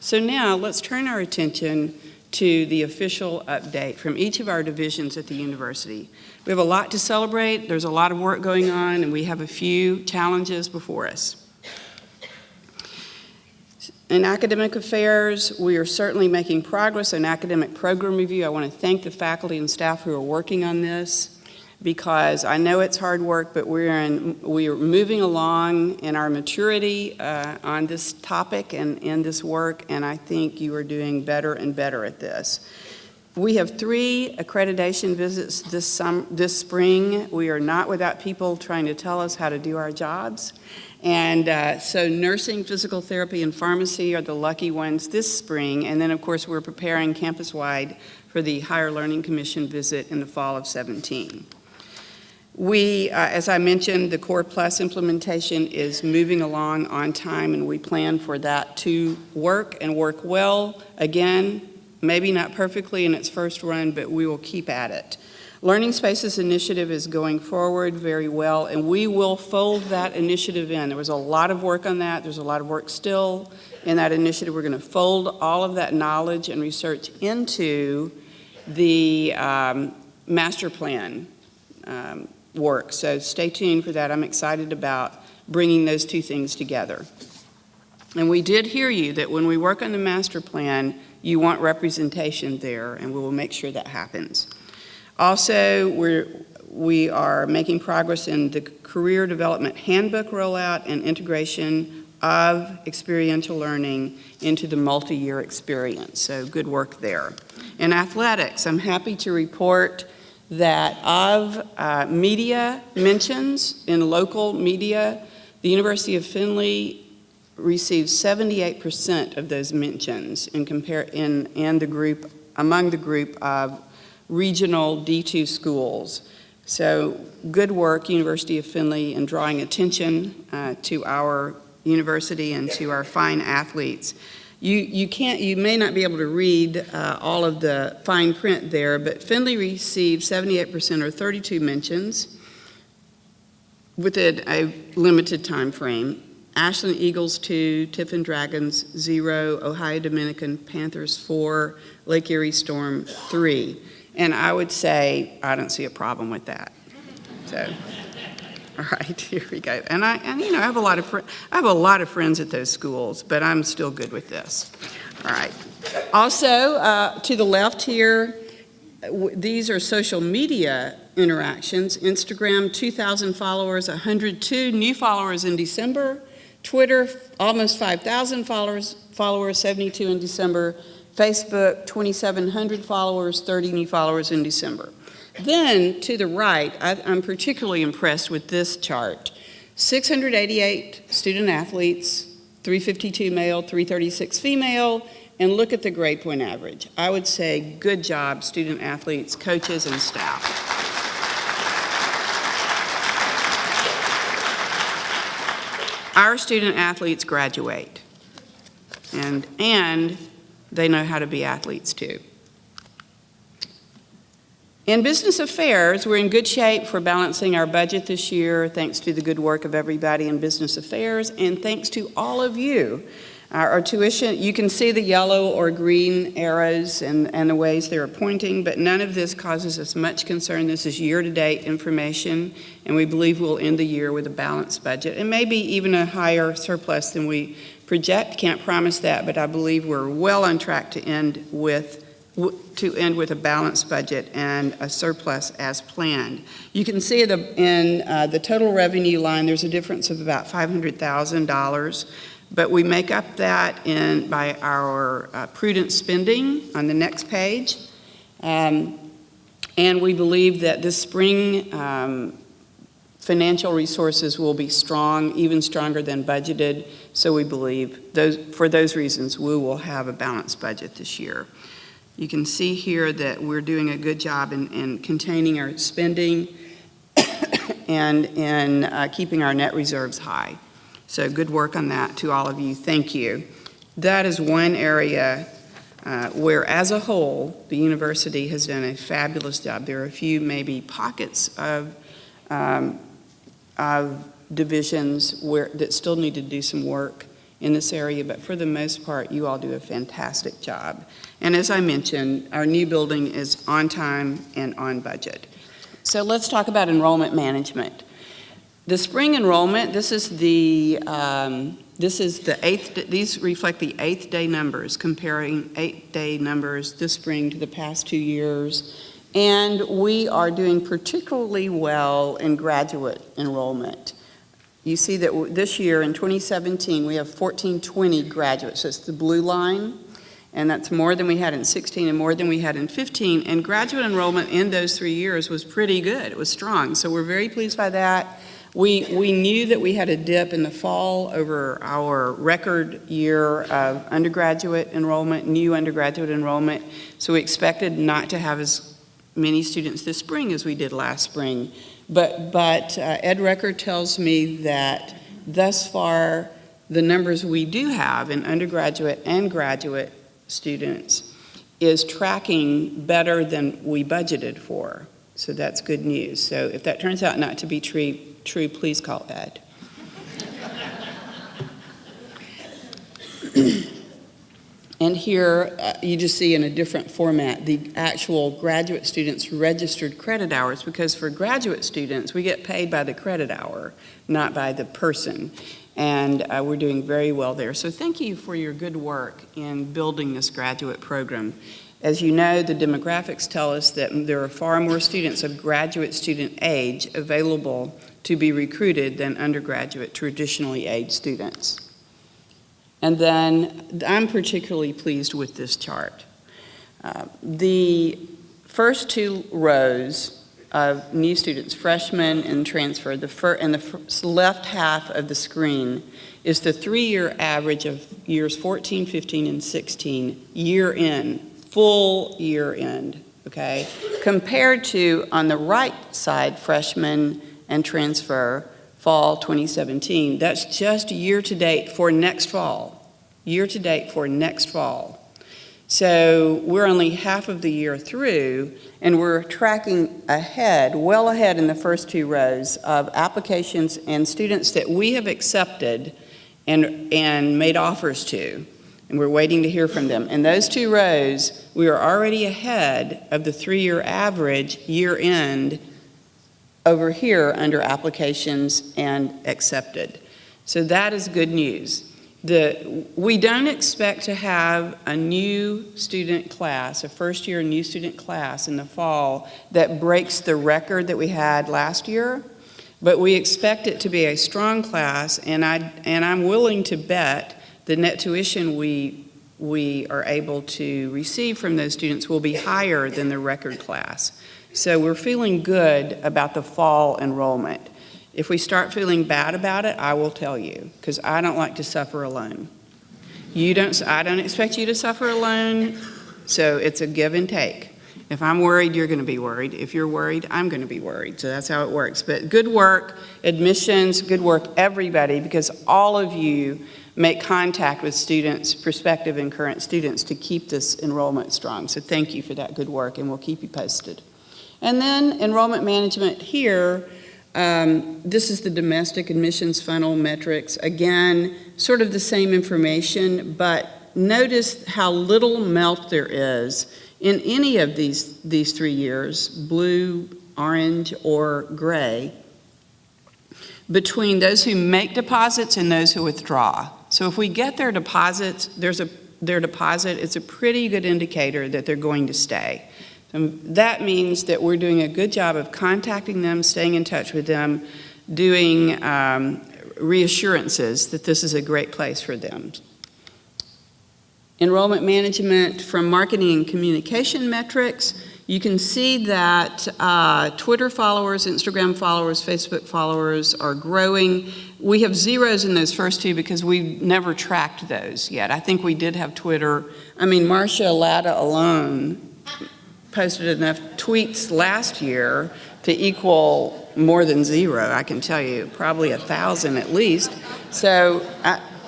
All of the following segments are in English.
So now let's turn our attention to the official update from each of our divisions at the university. We have a lot to celebrate, there's a lot of work going on, and we have a few challenges before us. In academic affairs, we are certainly making progress in academic program review. I want to thank the faculty and staff who are working on this, because I know it's hard work, but we are moving along in our maturity on this topic and in this work, and I think you are doing better and better at this. We have 3 accreditation visits this spring. We are not without people trying to tell us how to do our jobs. And so nursing, physical therapy, and pharmacy are the lucky ones this spring. And then, of course, we're preparing campus-wide for the Higher Learning Commission visit in the fall of 17. We, as I mentioned, the Core Plus implementation is moving along on time, and we plan for that to work and work well. Again, maybe not perfectly in its first run, but we will keep at it. Learning Spaces initiative is going forward very well, and we will fold that initiative in. There was a lot of work on that. There's a lot of work still in that initiative. We're going to fold all of that knowledge and research into the master plan work. So stay tuned for that. I'm excited about bringing those 2 things together. And we did hear you that when we work on the master plan, you want representation there, and we will make sure that happens. Also, we are making progress in the career development handbook rollout and integration of experiential learning into the multi-year experience. So good work there. In athletics, I'm happy to report that of media mentions in local media, the University of Findlay received 78% of those mentions among the group of regional D2 schools. So good work, University of Findlay, in drawing attention to our university and to our fine athletes. You may not be able to read all of the fine print there, but Findlay received 78% or 32 mentions within a limited time frame. Ashland Eagles 2, Tiffin Dragons 0, Ohio Dominican Panthers 4, Lake Erie Storm 3. And I would say I don't see a problem with that. So, all right, here we go. And I have a lot of friends at those schools, but I'm still good with this. All right. Also, to the left here, these are social media interactions. Instagram, 2,000 followers, 102 new followers in December. Twitter, almost 5,000 followers, 72 in December. Facebook, 2,700 followers, 30 new followers in December. Then, to the right, I'm particularly impressed with this chart. 688 student athletes, 352 male, 336 female, and look at the grade point average. I would say good job, student athletes, coaches, and staff. Our student athletes graduate, and they know how to be athletes too. In business affairs, we're in good shape for balancing our budget this year, thanks to the good work of everybody in business affairs, and thanks to all of you. Our tuition, you can see the yellow or green arrows and the ways they're pointing, but none of this causes us much concern. This is year-to-date information, and we believe we'll end the year with a balanced budget, and maybe even a higher surplus than we project. Can't promise that, but I believe we're well on track to end with a balanced budget and a surplus as planned. You can see in the total revenue line, there's a difference of about $500,000. But we make up that by our prudent spending on the next page. And we believe that this spring financial resources will be strong, even stronger than budgeted. So we believe for those reasons, we will have a balanced budget this year. You can see here that we're doing a good job in containing our spending and in keeping our net reserves high. So good work on that to all of you. Thank you. That is one area where, as a whole, the university has done a fabulous job. There are a few maybe pockets of divisions that still need to do some work in this area, but for the most part, you all do a fantastic job. And as I mentioned, our new building is on time and on budget. So let's talk about enrollment management. The spring enrollment, this is the eighth, these reflect the 8th day numbers, comparing 8th day numbers this spring to the past 2 years. And we are doing particularly well in graduate enrollment. You see that this year in 2017, we have 1,420 graduates. So it's the blue line, and that's more than we had in 16 and more than we had in 15. And graduate enrollment in those 3 years was pretty good. It was strong. So we're very pleased by that. We knew that we had a dip in the fall over our record year of undergraduate enrollment, new undergraduate enrollment. So we expected not to have as many students this spring as we did last spring. But Ed Record tells me that thus far, the numbers we do have in undergraduate and graduate students is tracking better than we budgeted for. So that's good news. So if that turns out not to be true, please call Ed. And here you just see in a different format the actual graduate students' registered credit hours, because for graduate students we get paid by the credit hour, not by the person. And we're doing very well there. So thank you for your good work in building this graduate program. As you know, the demographics tell us that there are far more students of graduate student age available to be recruited than undergraduate traditionally aged students. And then I'm particularly pleased with this chart. The first 2 rows of new students, freshmen and transfer, and the left half of the screen is the 3-year average of years 14, 15, and 16, year end, full year end, okay? Compared to, on the right side, freshmen and transfer, fall 2017. That's just year to date for next fall. Year to date for next fall. So we're only half of the year through, and we're tracking ahead, well ahead in the first 2 rows of applications and students that we have accepted and made offers to, and we're waiting to hear from them. In those 2 rows, we are already ahead of the 3-year average year end over here under applications and accepted. So that is good news. We don't expect to have a new student class, a first-year new student class in the fall that breaks the record that we had last year, but we expect it to be a strong class, and I'm willing to bet the net tuition we are able to receive from those students will be higher than the record class. So we're feeling good about the fall enrollment. If we start feeling bad about it, I will tell you, because I don't like to suffer alone. I don't expect you to suffer alone, so it's a give and take. If I'm worried, you're going to be worried. If you're worried, I'm going to be worried. So that's how it works. But good work, admissions, good work, everybody, because all of you make contact with students, prospective and current students, to keep this enrollment strong. So thank you for that good work, and we'll keep you posted. And then enrollment management here. This is the domestic admissions funnel metrics. Again, sort of the same information, but notice how little melt there is in any of these 3 years, blue, orange, or gray, between those who make deposits and those who withdraw. So if we get their deposits, their deposit, it's a pretty good indicator that they're going to stay. That means that we're doing a good job of contacting them, staying in touch with them, doing reassurances that this is a great place for them. Enrollment management from marketing and communication metrics. You can see that Twitter followers, Instagram followers, Facebook followers are growing. We have zeros in those first 2 because we've never tracked those yet. I think we did have Twitter. I mean, Marcia Latta alone posted enough tweets last year to equal more than 0, I can tell you, probably 1,000 at least. So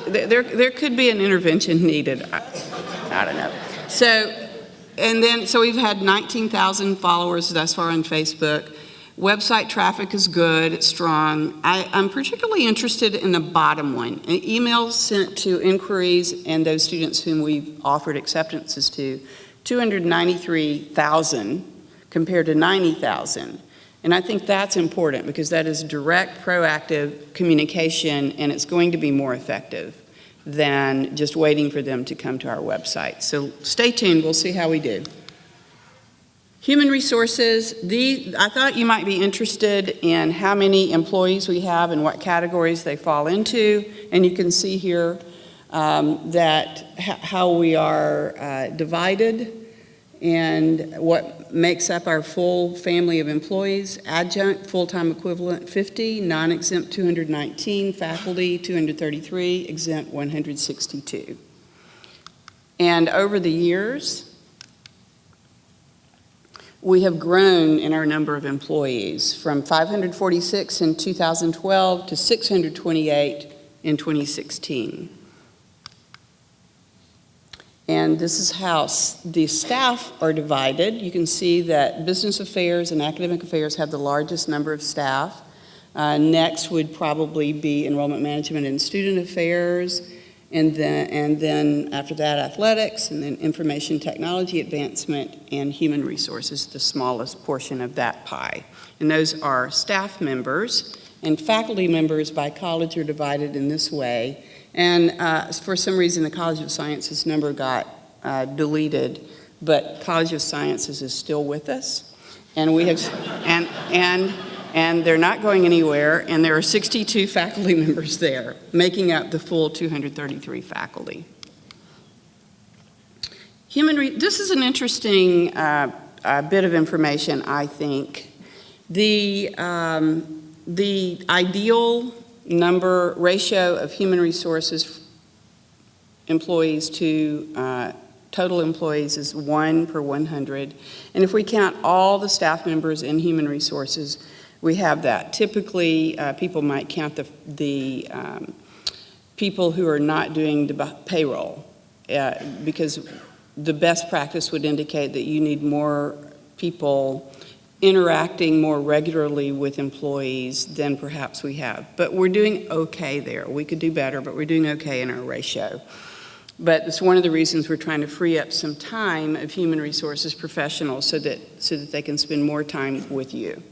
there could be an intervention needed. I don't know. So we've had 19,000 followers thus far on Facebook. Website traffic is good, it's strong. I'm particularly interested in the bottom one, emails sent to inquiries and those students whom we've offered acceptances to, 293,000 compared to 90,000. And I think that's important because that is direct, proactive communication, and it's going to be more effective than just waiting for them to come to our website. So stay tuned, we'll see how we do. Human resources, I thought you might be interested in how many employees we have and what categories they fall into, and you can see here how we are divided and what makes up our full family of employees. Adjunct, full-time equivalent 50, non-exempt 219, faculty 233, exempt 162. And over the years, we have grown in our number of employees from 546 in 2012 to 628 in 2016. And this is how the staff are divided. You can see that business affairs and academic affairs have the largest number of staff. Next would probably be enrollment management and student affairs. And then after that, athletics, and then information technology advancement, and human resources, the smallest portion of that pie. And those are staff members, and faculty members by college are divided in this way. And for some reason, the College of Sciences number got deleted, but College of Sciences is still with us. And we have, and they're not going anywhere, and there are 62 faculty members there, making up the full 233 faculty. This is an interesting bit of information, I think. The ideal ratio of human resources employees to total employees is 1 per 100. And if we count all the staff members in human resources, we have that. Typically, people might count the people who are not doing the payroll because the best practice would indicate that you need more people interacting more regularly with employees than perhaps we have. But we're doing okay there. We could do better, but we're doing okay in our ratio. But it's one of the reasons we're trying to free up some time of human resources professionals so that they can spend more time with you.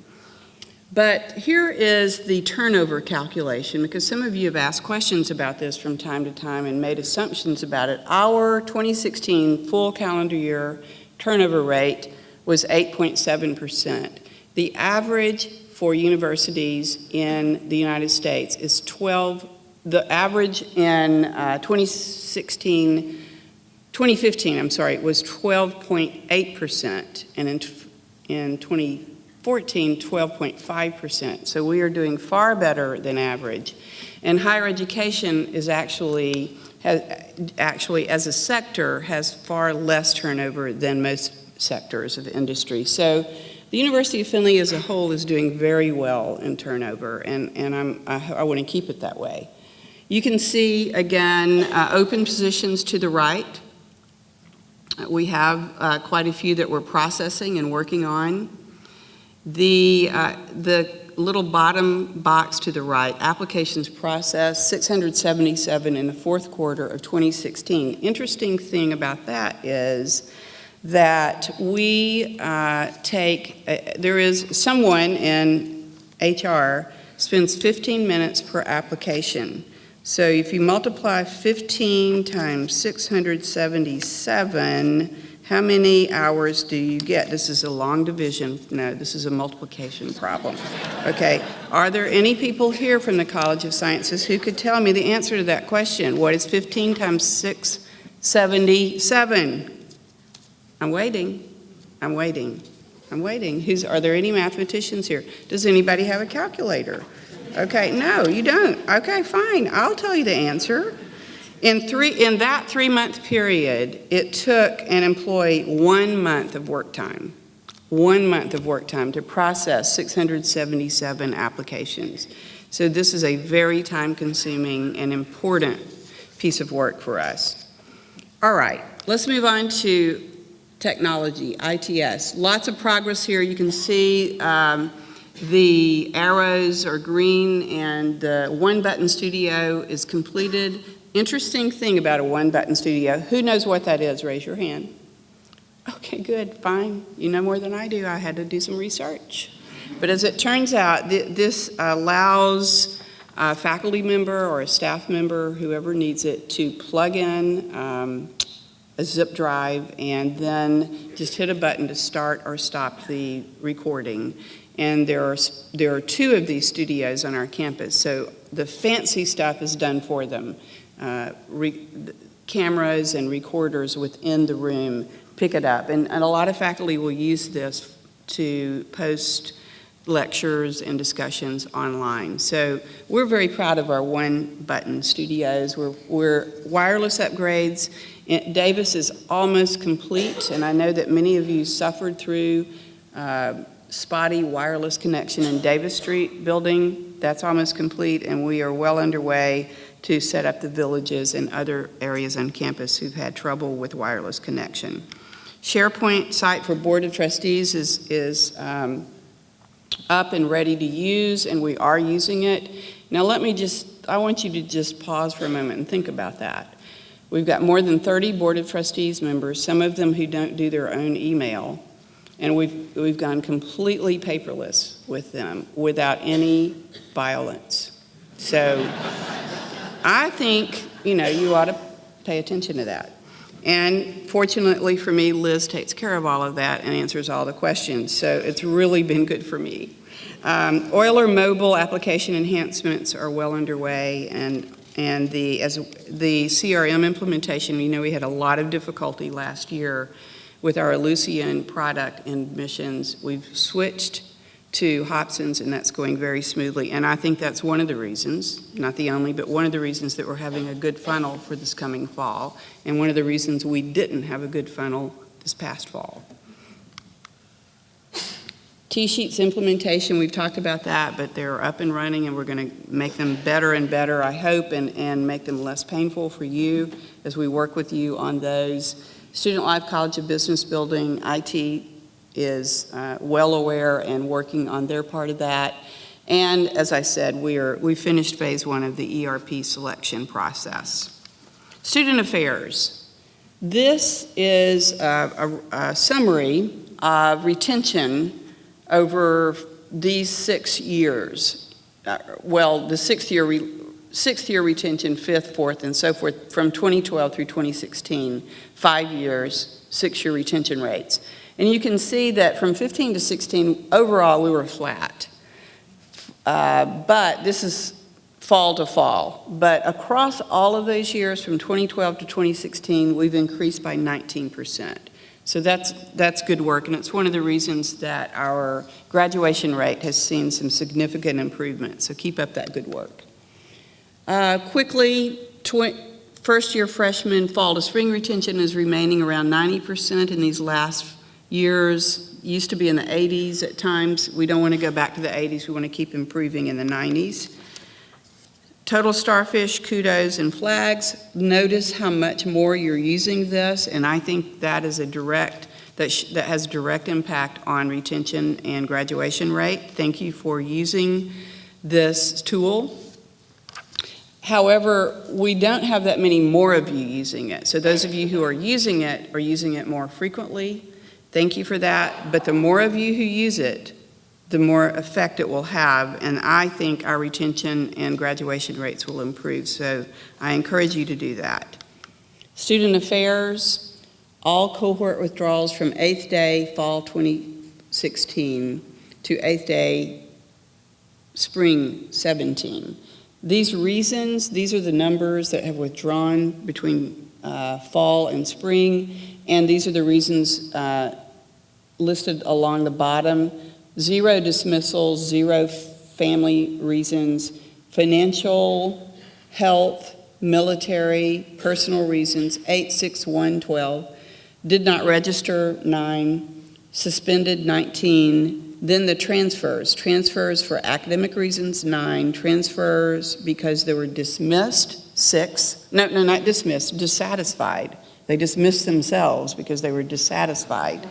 But here is the turnover calculation, because some of you have asked questions about this from time to time and made assumptions about it. Our 2016 full calendar year turnover rate was 8.7%. The average for universities in the United States is 12. The average in 2015, was 12.8%, and in 2014, 12.5%. So we are doing far better than average. And higher education is actually as a sector has far less turnover than most sectors of industry. So the University of Findlay as a whole is doing very well in turnover, and I want to keep it that way. You can see, again, open positions to the right. We have quite a few that we're processing and working on. The little bottom box to the right, applications processed, 677 in the fourth quarter of 2016. Interesting thing about that is that we there is someone in HR spends 15 minutes per application. So if you multiply 15 times 677, how many hours do you get? This is a long division. No, this is a multiplication problem. Okay, are there any people here from the College of Sciences who could tell me the answer to that question? What is 15 times 677? I'm waiting. Are there any mathematicians here? Does anybody have a calculator? Okay, no, you don't. Okay, fine, I'll tell you the answer. In that 3-month period, it took an employee 1 month of work time. 1 month of work time to process 677 applications. So this is a very time-consuming and important piece of work for us. All right, let's move on to technology, ITS. Lots of progress here. You can see The arrows are green, and the one-button studio is completed. Interesting thing about a one-button studio, who knows what that is? Raise your hand. Okay, good, fine. You know more than I do. I had to do some research. But as it turns out, this allows a faculty member or a staff member, whoever needs it, to plug in a zip drive and then just hit a button to start or stop the recording. And there are 2 of these studios on our campus, so the fancy stuff is done for them. Cameras and recorders within the room pick it up, and a lot of faculty will use this to post lectures and discussions online. So we're very proud of our one-button studios. We're wireless upgrades. Davis is almost complete, and I know that many of you suffered through spotty wireless connection in Davis Street building. That's almost complete, and we are well underway to set up the villages and other areas on campus who've had trouble with wireless connection. SharePoint site for Board of Trustees is up and ready to use, and we are using it. Now I want you to just pause for a moment and think about that. We've got more than 30 Board of Trustees members, some of them who don't do their own email, and we've gone completely paperless with them without any violence. So I think, you ought to pay attention to that. And fortunately for me, Liz takes care of all of that and answers all the questions, so it's really been good for me. Euler mobile application enhancements are well underway, and the CRM implementation, we had a lot of difficulty last year with our Ellucian product and missions. We've switched to Hobson's, and that's going very smoothly. And I think that's one of the reasons, not the only, but one of the reasons that we're having a good funnel for this coming fall, and one of the reasons we didn't have a good funnel this past fall. T-sheets implementation, we've talked about that, but they're up and running, and we're going to make them better and better, I hope, and make them less painful for you as we work with you on those. Student Life College of Business Building, IT is well aware and working on their part of that. And as I said, we finished phase 1 of the ERP selection process. Student Affairs. This is a summary of retention over these 6 years. The sixth year retention, 5th, 4th, and so forth, from 2012 through 2016, 5 years, 6-year retention rates. And you can see that from 15 to 16, overall, we were flat. But this is fall to fall. But across all of those years, from 2012 to 2016, we've increased by 19%. So that's good work, and it's one of the reasons that our graduation rate has seen some significant improvement. So keep up that good work. Quickly, first-year freshmen fall to spring retention is remaining around 90% in these last years. Used to be in the 80s at times. We don't want to go back to the 80s. We want to keep improving in the 90s. Total starfish, kudos, and flags. Notice how much more you're using this, and I think that is that has direct impact on retention and graduation rate. Thank you for using this tool. However, we don't have that many more of you using it. So those of you who are using it more frequently. Thank you for that. But the more of you who use it, the more effect it will have, and I think our retention and graduation rates will improve. So I encourage you to do that. Student Affairs, all cohort withdrawals from 8th day fall 2016 to 8th day spring 17. These reasons, these are the numbers that have withdrawn between fall and spring, and these are the reasons listed along the bottom. 0 dismissals, 0 family reasons, financial, health, military, personal reasons, 8, 6, 1, 12, did not register, 9, suspended, 19, then the transfers for academic reasons, 9, transfers because they were dismissed, 6, no, not dismissed, dissatisfied. They dismissed themselves because they were dissatisfied.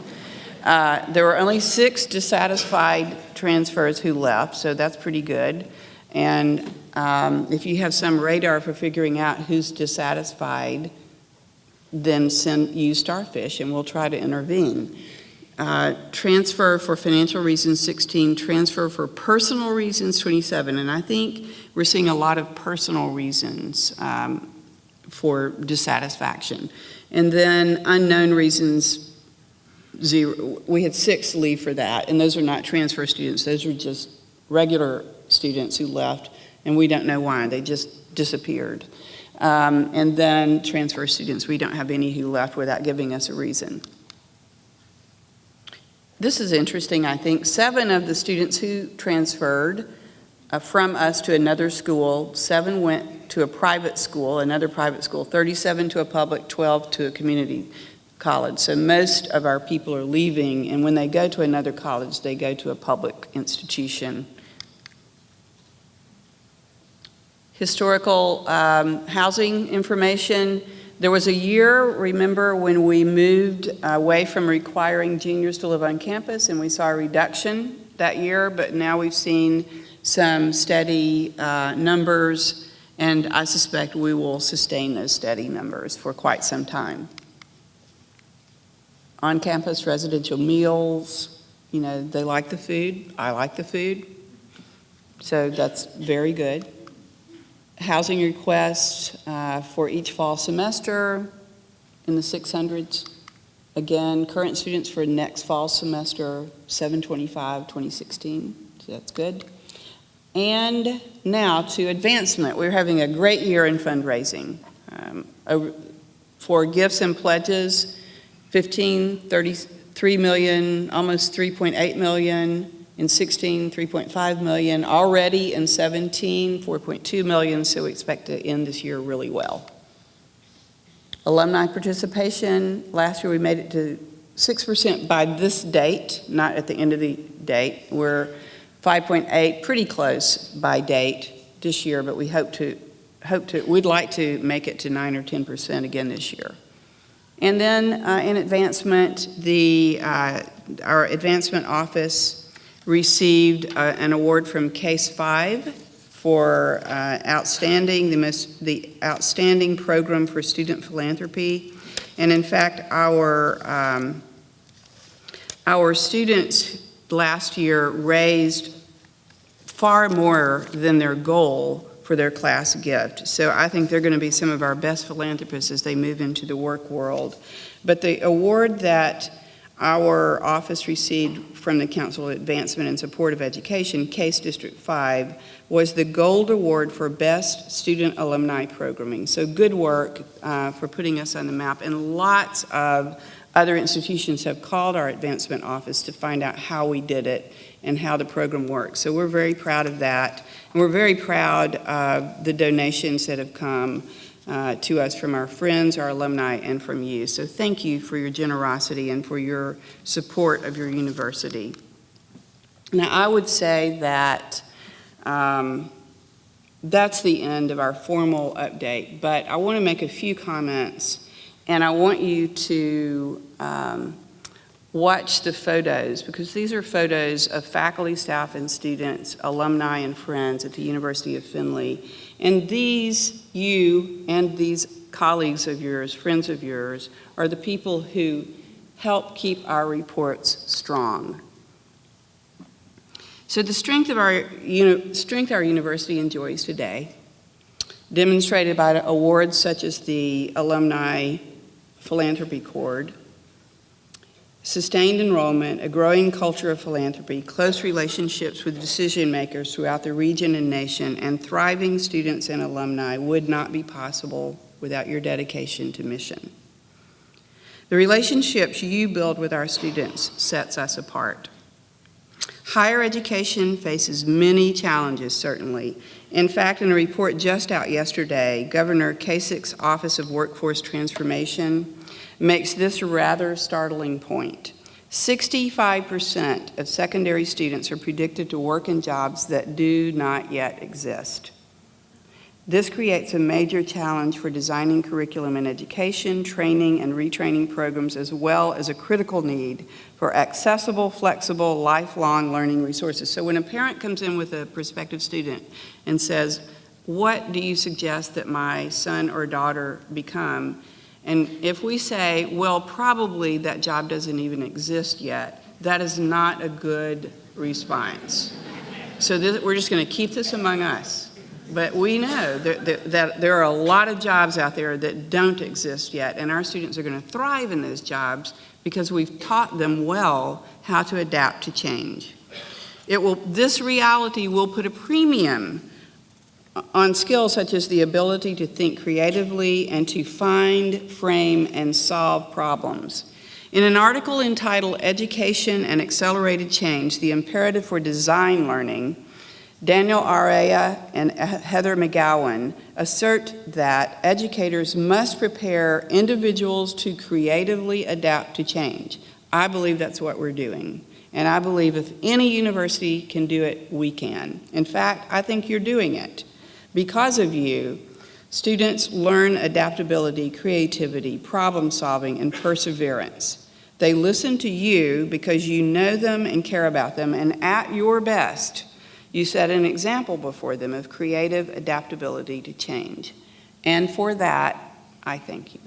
There were only 6 dissatisfied transfers who left, so that's pretty good. And if you have some radar for figuring out who's dissatisfied, then use Starfish and we'll try to intervene. Transfer for financial reasons, 16. Transfer for personal reasons, 27. And I think we're seeing a lot of personal reasons for dissatisfaction. And then unknown reasons, 0. We had 6 leave for that, and those are not transfer students. Those are just regular students who left, and we don't know why. They just disappeared. And then transfer students, we don't have any who left without giving us a reason. This is interesting, I think. 7 of the students who transferred from us to another school, 7 went to a private school, another private school, 37 to a public, 12 to a community college. So most of our people are leaving, and when they go to another college, they go to a public institution. Historical housing information. There was a year, remember, when we moved away from requiring juniors to live on campus, and we saw a reduction that year, but now we've seen some steady numbers, and I suspect we will sustain those steady numbers for quite some time. On-campus residential meals, they like the food. I like the food. So that's very good. Housing requests for each fall semester in the 600s. Again, current students for next fall semester, 725, 2016. So that's good. And now to advancement. We're having a great year in fundraising. For gifts and pledges, 33 million, almost 3.8 million. In 16, 3.5 million. Already in 17, 4.2 million, so we expect to end this year really well. Alumni participation, last year we made it to 6% by this date, not at the end of the date. We're 5.8, pretty close by date this year, but we we'd like to make it to 9 or 10% again this year. And then in advancement, our advancement office received an award from Case 5 for the outstanding program for student philanthropy. And in fact, our students last year raised far more than their goal for their class gift. So I think they're going to be some of our best philanthropists as they move into the work world. But the award that our office received from the Council of Advancement and Support of Education, Case District 5, was the Gold Award for Best Student Alumni Programming. So good work for putting us on the map. And lots of other institutions have called our advancement office to find out how we did it and how the program works. So we're very proud of that. And we're very proud of the donations that have come to us from our friends, our alumni, and from you. So thank you for your generosity and for your support of your university. Now, I would say that that's the end of our formal update, but I want to make a few comments, and I want you to watch the photos, because these are photos of faculty, staff, and students, alumni, and friends at the University of Findlay. And you and these colleagues of yours, friends of yours, are the people who help keep our reports strong. So the strength our university enjoys today, demonstrated by awards such as the Alumni Philanthropy Cord, sustained enrollment, a growing culture of philanthropy, close relationships with decision makers throughout the region and nation, and thriving students and alumni would not be possible without your dedication to mission. The relationships you build with our students sets us apart. Higher education faces many challenges, certainly. In fact, in a report just out yesterday, Governor Kasich's Office of Workforce Transformation makes this rather startling point. 65% of secondary students are predicted to work in jobs that do not yet exist. This creates a major challenge for designing curriculum in education, training, and retraining programs, as well as a critical need for accessible, flexible, lifelong learning resources. So when a parent comes in with a prospective student and says, what do you suggest that my son or daughter become? And if we say, well, probably that job doesn't even exist yet, that is not a good response. So we're just going to keep this among us. But we know that there are a lot of jobs out there that don't exist yet, and our students are going to thrive in those jobs because we've taught them well how to adapt to change. This reality will put a premium on skills such as the ability to think creatively and to find, frame, and solve problems. In an article entitled Education and Accelerated Change, the Imperative for Design Learning, Daniel Araya and Heather McGowan assert that educators must prepare individuals to creatively adapt to change. I believe that's what we're doing. And I believe if any university can do it, we can. In fact, I think you're doing it. Because of you, students learn adaptability, creativity, problem solving, and perseverance. They listen to you because you know them and care about them, and at your best, you set an example before them of creative adaptability to change. And for that, I thank you.